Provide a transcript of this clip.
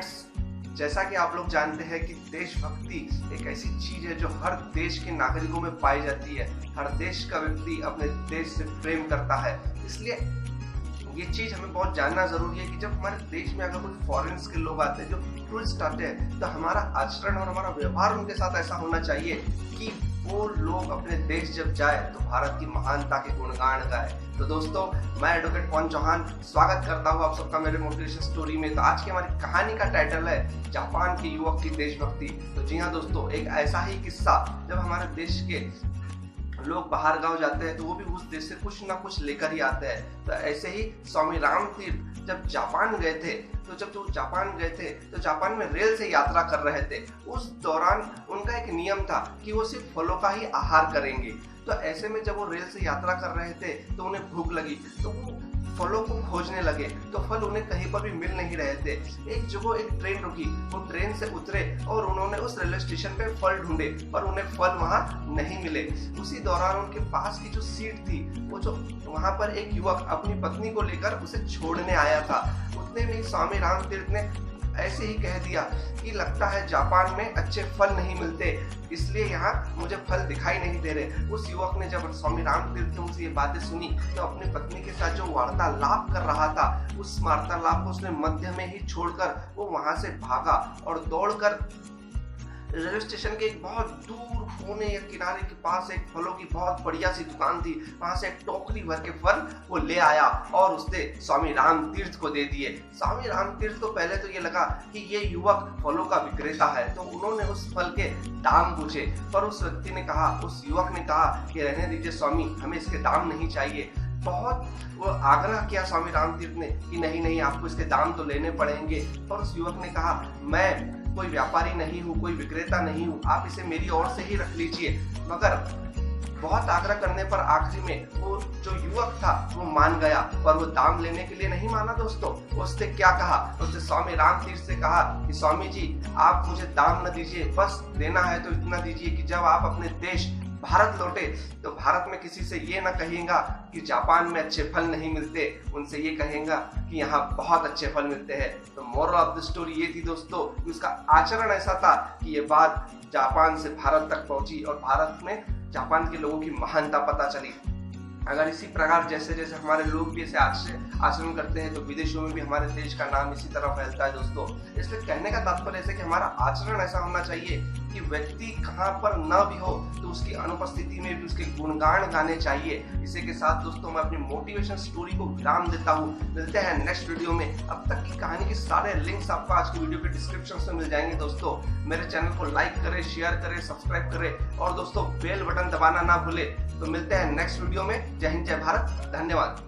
Friends, जैसा कि आप लोग जानते हैं कि देशभक्ति एक ऐसी चीज है जो हर देश के नागरिकों में पाई जाती है। हर देश का व्यक्ति अपने देश से प्रेम करता है। इसलिए ये चीज हमें बहुत जानना जरूरी है कि जब हमारे देश में अगर कोई फॉरेन्स के लोग आते हैं, जो टूरिस्ट आते हैं, तो हमारा आचरण और हमारा व्यवहार उनके साथ ऐसा होना चाहिए कि वो लोग अपने देश जब जाए तो भारत की महानता के गुणगान गाए। तो दोस्तों, मैं एडवोकेट पवन चौहान स्वागत करता हूँ आप सबका मेरे मोटिवेशन स्टोरी में। तो आज की हमारी कहानी का टाइटल है जापान के युवक की देशभक्ति। तो जी हाँ दोस्तों, एक ऐसा ही किस्सा, जब हमारे देश के लोग बाहर गांव जाते हैं तो वो भी उस देश से कुछ ना कुछ लेकर ही आते हैं। तो ऐसे ही स्वामी राम तीर्थ जब जापान गए थे, तो जापान में रेल से यात्रा कर रहे थे। उस दौरान उनका एक नियम था कि वो सिर्फ फलों का ही आहार करेंगे। तो ऐसे में जब वो रेल से यात्रा कर रहे थे तो उन्हें भूख लगी, तो वो फलों को खोजने लगे। तो फल उन्हें कहीं पर भी मिल नहीं रहे थे। एक जगह एक ट्रेन रुकी, वो ट्रेन से उतरे और उन्होंने उस रेलवे स्टेशन पे फल ढूंढे, पर उन्हें फल वहां नहीं मिले। उसी दौरान उनके पास की जो सीट थी, वो जो वहां पर एक युवक अपनी पत्नी को लेकर उसे छोड़ने आया था। उतने में स्वामी राम तीर्थ ने ऐसे ही कह दिया कि लगता है जापान में अच्छे फल नहीं मिलते, इसलिए यहाँ मुझे फल दिखाई नहीं दे रहे। उस युवक ने जब स्वामी राम तीर्थ ने उनसे ये बातें सुनी तो अपनी पत्नी के साथ जो वार्तालाप कर रहा था, उस वार्तालाप को उसने मध्य में ही छोड़कर वो वहां से भागा और दौड़कर रेलवे स्टेशन के एक बहुत दूर कोने या किनारे के पास एक फलों की बहुत बढ़िया सी दुकान थी। वहां से एक टोकरी भर के फल वो ले आया और उसने स्वामी राम तीर्थ को दे दिए। स्वामी राम तीर्थ को पहले तो ये लगा कि ये युवक फलों का विक्रेता है, तो उन्होंने उस फल के दाम पूछे, पर उस व्यक्ति ने कहा, उस युवक ने कहा कि रहने दीजिए स्वामी, हमें इसके दाम नहीं चाहिए। बहुत वो आग्रह किया स्वामी राम तीर्थ ने कि नहीं, आपको इसके दाम तो लेने पड़ेंगे। पर उस युवक ने कहा, मैं कोई व्यापारी नहीं हूँ, कोई विक्रेता नहीं हूँ, आप इसे मेरी ओर से ही रख लीजिए। मगर बहुत आग्रह करने पर आखिरी में वो जो युवक था वो मान गया, पर वो दाम लेने के लिए नहीं माना दोस्तों। उसने क्या कहा, उसने स्वामी राम तीर्थ से कहा कि स्वामी जी, आप मुझे दाम न दीजिए, बस देना है तो इतना दीजिए कि जब आप अपने देश भारत लौटे तो भारत में किसी से ये ना कहिएगा कि जापान में अच्छे फल नहीं मिलते, उनसे ये कहेगा कि यहाँ बहुत अच्छे फल मिलते हैं। तो मोरल ऑफ द स्टोरी ये थी दोस्तों, उसका आचरण ऐसा था कि ये बात जापान से भारत तक पहुंची और भारत में जापान के लोगों की महानता पता चली। अगर इसी प्रकार जैसे जैसे हमारे लोग भी ऐसे आचरण करते हैं तो विदेशों में भी हमारे देश का नाम इसी तरह फैलता है दोस्तों। इसलिए कहने का तात्पर्य ऐसे कि हमारा आचरण ऐसा होना चाहिए कि व्यक्ति कहाँ पर न भी हो तो उसकी अनुपस्थिति में भी उसके गुणगान गाने चाहिए। इसी के साथ दोस्तों मैं अपनी मोटिवेशन स्टोरी को विराम देता हूँ। मिलते हैं नेक्स्ट वीडियो में। अब तक की कहानी के सारे लिंक्स आपको आज की वीडियो के डिस्क्रिप्शन में मिल जाएंगे दोस्तों। मेरे चैनल को लाइक करें, शेयर करें, सब्सक्राइब करें और दोस्तों बेल बटन दबाना ना भूले। तो मिलते हैं नेक्स्ट वीडियो में। जय हिंद, जय भारत, धन्यवाद।